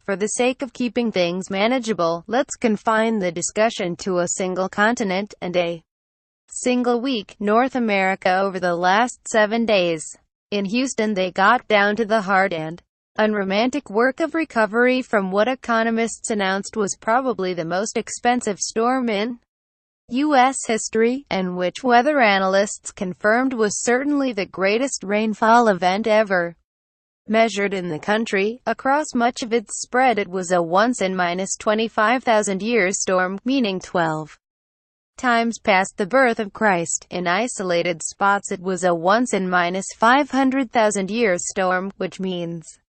For the sake of keeping things manageable, let's confine the discussion to a single continent and a single week, North America. Over the last 7 days, in Houston they got down to the hard and unromantic work of recovery from what economists announced was probably the most expensive storm in U.S. history, and which weather analysts confirmed was certainly the greatest rainfall event ever measured in the country. Across much of its spread it was a once in -25,000 years storm, meaning 12 times past the birth of Christ. In isolated spots it was a once in -500,000 years storm, which means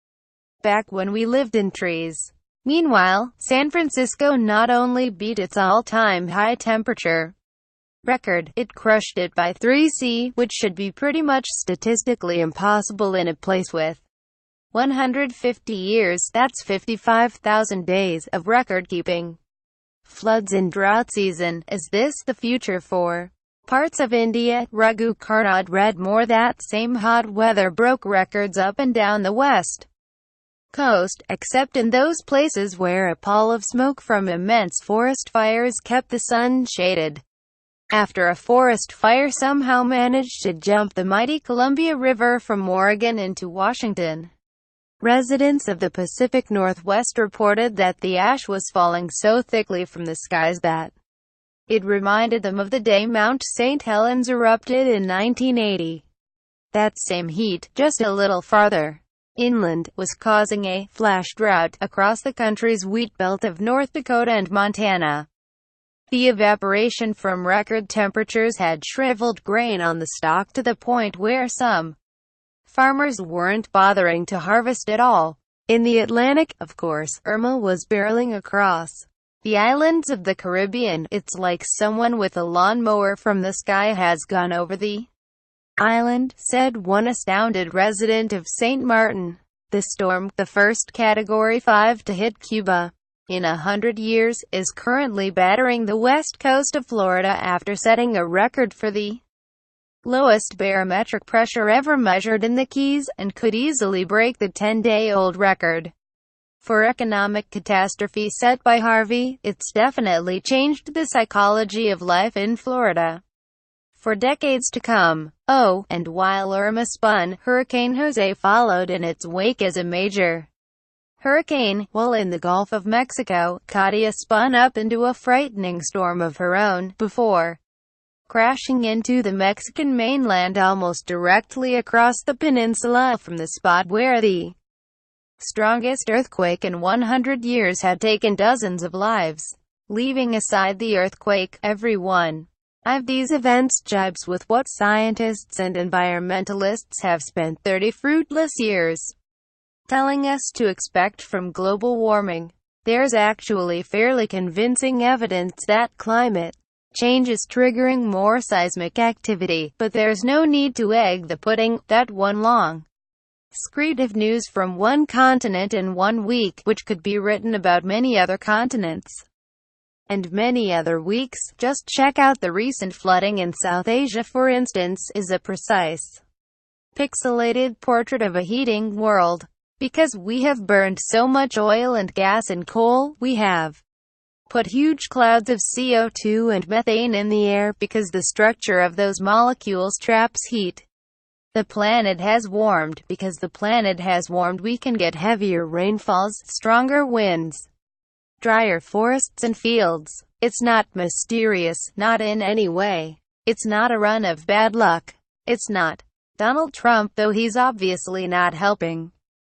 back when we lived in trees. Meanwhile, San Francisco not only beat its all-time high temperature record, it crushed it by 3°C, which should be pretty much statistically impossible in a place with 150 years, that's 55,000 days, of record-keeping. Floods in drought season. Is this the future for parts of India? Raghu Karnad Read more. That same hot weather broke records up and down the west coast, except in those places where a pall of smoke from immense forest fires kept the sun shaded. After a forest fire somehow managed to jump the mighty Columbia River from Oregon into Washington, residents of the Pacific Northwest reported that the ash was falling so thickly from the skies that it reminded them of the day Mount St Helens erupted in 1980. That same heat, just a little farther inland, was causing a flash drought across the country's wheat belt of North Dakota and Montana. The evaporation from record temperatures had shriveled grain on the stalk to the point where some farmers weren't bothering to harvest at all. In the Atlantic, of course, Irma was barreling across the islands of the Caribbean. It's like someone with a lawnmower from the sky has gone over the island, said one astounded resident of St Maarten. The storm, the first Category 5 to hit Cuba in 100 years, is currently battering the west coast of Florida after setting a record for the lowest barometric pressure ever measured in the Keys, and could easily break the 10-day-old record for economic catastrophe set by Harvey. It's definitely changed the psychology of life in Florida for decades to come. Oh, and while Irma spun, Hurricane Jose followed in its wake as a major hurricane, while in the Gulf of Mexico, Katia spun up into a frightening storm of her own, before crashing into the Mexican mainland almost directly across the peninsula from the spot where the strongest earthquake in 100 years had taken dozens of lives. Leaving aside the earthquake, everyone of these events jibes with what scientists and environmentalists have spent 30 fruitless years telling us to expect from global warming. There's actually fairly convincing evidence that climate change is triggering more seismic activity, but there's no need to egg the pudding. That one long screed of news from one continent in 1 week, which could be written about many other continents and many other weeks. Just check out the recent flooding in South Asia, for instance, is a precise, pixelated portrait of a heating world. Because we have burned so much oil and gas and coal, we have put huge clouds of CO2 and methane in the air, because the structure of those molecules traps heat. The planet has warmed. Because the planet has warmed, we can get heavier rainfalls, stronger winds, drier forests and fields. It's not mysterious, not in any way. It's not a run of bad luck. It's not Donald Trump, though he's obviously not helping.